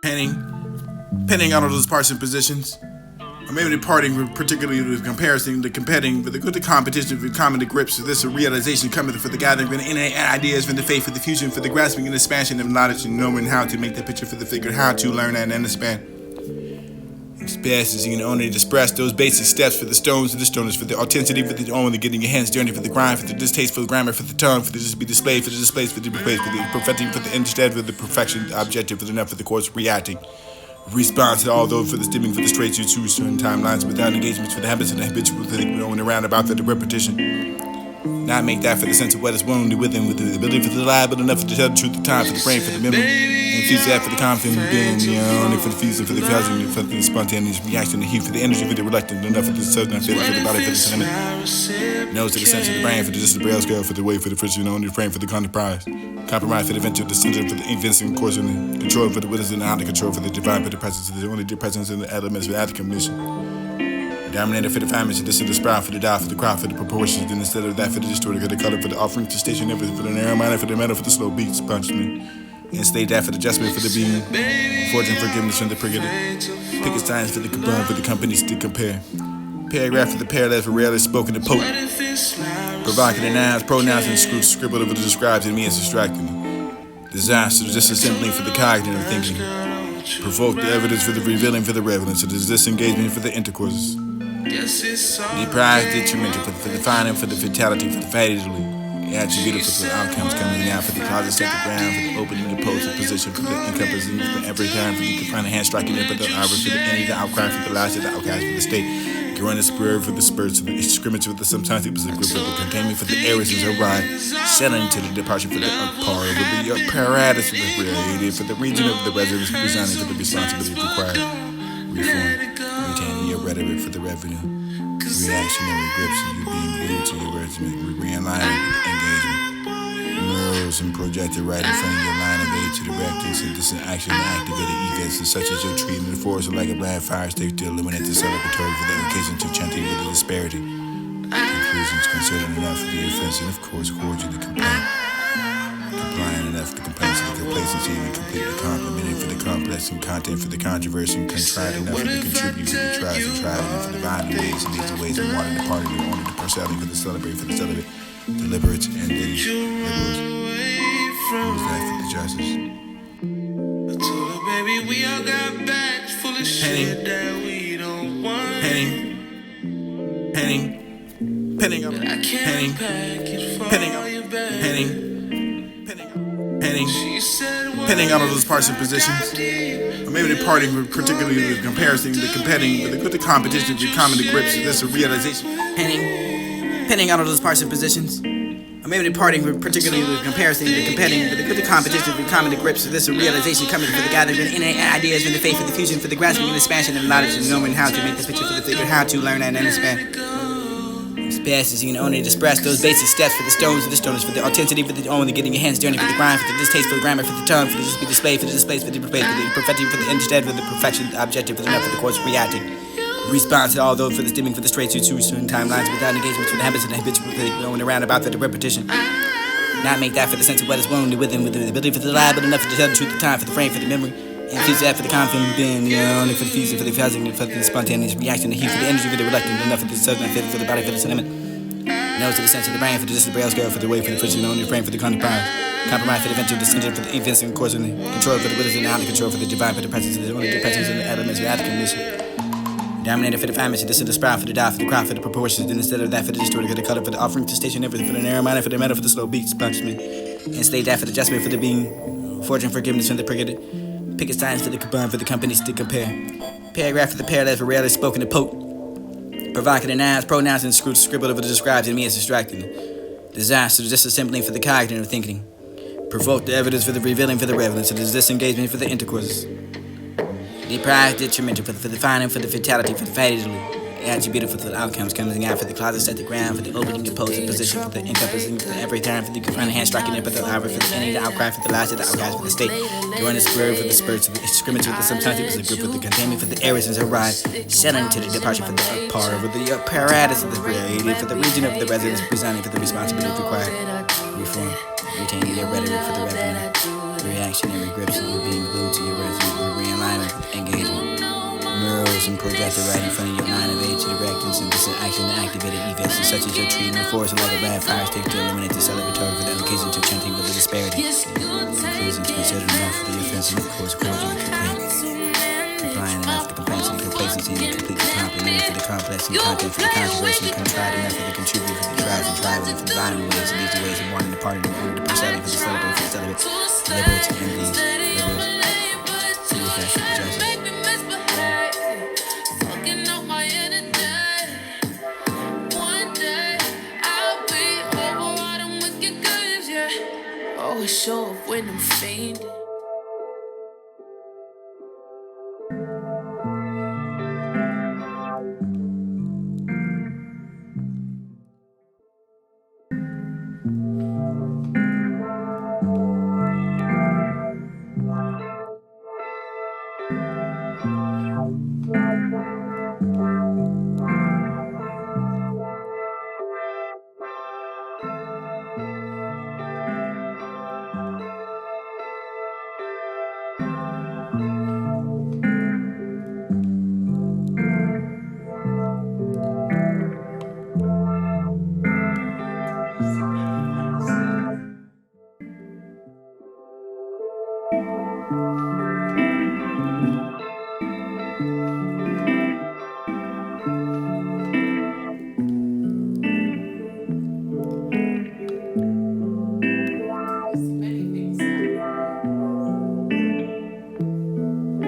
penning on all those parts and positions. Or maybe departing, particularly with comparison, the competing, with the competition, with common to grips, with this a realization coming for the gathering, for the innate ideas, for the faith, for the fusion, for the grasping and expansion of knowledge and knowing how to make the picture for the figure, how to learn and understand. Experiences you can only express those basic steps for the stones and the stoners, for the authenticity, for the only getting your hands dirty, for the grind, for the distaste, for the grammar, for the tongue, for the just be displayed, for the displays, for the replace, for the perfecting, for the instead, for the perfection, the objective, for the enough, for the course reacting. Response to all those for the stimming, for the straight you choose certain timelines without engagements, for the habits and the habitual, for the going around about, for the repetition. Not make that for the sense of what is wounded within, with the ability for the lie, but enough to tell the truth, the time for the brain, for the memory, and infuse that for the confident being, only for the fusion, for the causing, for the spontaneous reaction, the heat, for the energy, for the reluctant, enough for the certain feeling, for the body, for the sentiment, nose to the sense of the brain, for the just the braille scale, for the way, for the friction, only the frame, for the compromise for the venture, the center, for the invincing course, and the control, for the wisdom and out of control, for the divine, for the presence, for the only the presence in the elements, without the commission. Dominator for the family, for the sprout, for the die, for the crowd, for the proportions, then instead of that, for the distorted, for the color, for the offering, to station, everything, for the narrow minded, for the metal, for the slow beats, punishment. And state that for the adjustment, for the being, fortune, forgiveness from the priggited. Pick a science for the combine, for the companies to compare. Paragraph for the parallels, for rarely spoken to poke. Provocative nouns, pronouns, and scribbled over the describes, and me as distracting. Disaster, just a simply for the cognitive thinking. Provoke the evidence for the revealing, for the relevance, it is disengagement for the intercourse. Deprived, detrimental, for the finding, for the fatality, for the fatally. Attributed for the outcomes coming out, for the closet, set the ground, for the opening, the pose, the position, for the encompassing, for every time, for the confining hand striking it, for the arbor, for the any, the outcry, for the last, the outcast, for the state. Growing the spirit, for the spurts, for the scrimmage, with the sometimes it was a group, for the containment, for the areas is a ride, settling to the departure, for the par, with the apparatus, for the creative, for the region of the residents, resigning for the responsibility required. Reform. Retaining your rhetoric for the revenue. Reactionary grips of you being glued to your regiment. Realigning engagement. Neurals and projected right in front of your line of aid to direct and synthesis action and activated events such as your treating the force like a blind fire stick to illuminate the celebratory for the occasion to chanting with the disparity. Conclusions considered enough for the offense and of course cordial the complaint. Complying enough for the complaints of the complacency and completely complimenting for the complex and content for the controversy and contrite enough for the contribute for the trials and tried enough for the violent ways and these ways and wanting the party and wanting the parcelling for the celebrate for the celibate, deliberate and the liberals. Who's that for the justice? I told her, baby, we all got bags full of shit that we don't want. Penning up, I can't pack it for you, baby. Penning on all those parts and positions. Or maybe departing, particularly with comparison, the competing, with the competition, with common to grips, with this a realization. Penning on all those parts and positions. Or maybe departing, particularly with comparison, the competing, with the competition, with common to grips, with this a realization coming for the gathering, with innate ideas, with the faith, for the fusion, for the grasping and expansion of knowledge and knowing how to make the picture for the figure, how to learn and understand. Passes, you can only express those basic steps for the stones and the stoners, for the authenticity, for the only getting your hands dirty, for the grind, for the distaste, for the grammar, for the tongue, for the just be displayed, for the displays, for the replace, for the perfecting, for the instead, for the perfection, the objective, for the enough, for the course reacting. Response to all those for the stimming, for the straight to certain timelines without engagements, for the habits and the habitual, for the going around about, for the repetition. Not make that for the sense of what is wounded within, with the ability for the lie, but enough to tell the truth, the time, for the frame, for the memory. Infuse that for the confident being, only for the fusion, for the causing, for the spontaneous reaction, the heat, for the energy, for the reluctant, enough for the certain feeling, for the body, for the sentiment. Nose to the sense of the brain, for the just the braille scale, for the way, for the friction, only the frame, for the compromise for the venture, the center, for the invincing course, and the control, for the wisdom and out of control, for the divine, for the presence, for the only the presence in the elements, without the commission. Dominator for the family, for the sprout, for the die, for the crowd, for the proportions, then instead of that, for the distorted, for the color, for the offering, to station, everything, for the narrow minded, for the metal, for the slow beats, punishment. And state that for the adjustment, for the being, fortune, forgiveness from the priggited. Pick a science for the combine, for the companies to compare. Paragraph for the parallels, for rarely spoken to poke. Provocative nouns, pronouns, and scribbled over the describes, and me as distracting. Disaster, just a simply for the cognitive thinking. Provoke the evidence for the revealing, for the relevance, it is disengagement for the intercourse. Deprived, detrimental, for the finding, for the fatality, for the fatally. Attributed for the outcomes coming out, for the closet, set the ground, for the opening, the pose, the position, for the encompassing, for the every time, for the confining hand striking it, for the arbor, for the any, the outcry, for the last, the outcast, for the state. Growing the spirit, for the spurts, for the scrimmage, with the sometimes it was a group, for the containment, for the areas is a ride, settling to the departure, for the par, for the apparatus of the creative, for the region of the residents, resigning for the responsibility required. Reform. Retaining your rhetoric for the revenue. Reactionary grips of you being glued to your residence. system projected right in front of your line of age to direct and synthesis action to activated events such as your treatment force like a bad fire stick to eliminate the celebratory for the allocation to chanting with the disparity. Conclusions considered enough for the offensive course cordially complete. Complying enough for complacency, complacency, and completely complimented for the complex and content for the controversy, contrived enough for the contributor for the tribes and tribal and for the violent ways and these ways of wanting to party and order to personality for the celebrate for the celibate, deliberate, and these liberals, to the effect of justice. Always show up when I'm fainting.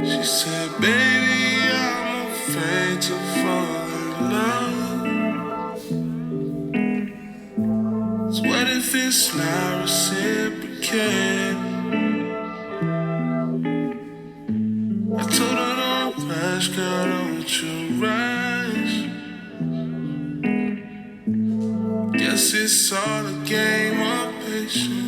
She said, baby, I'm afraid to fall in love. So what if it's not reciprocated? I told her don't rush, girl, don't you rush. Guess it's all a game of patience.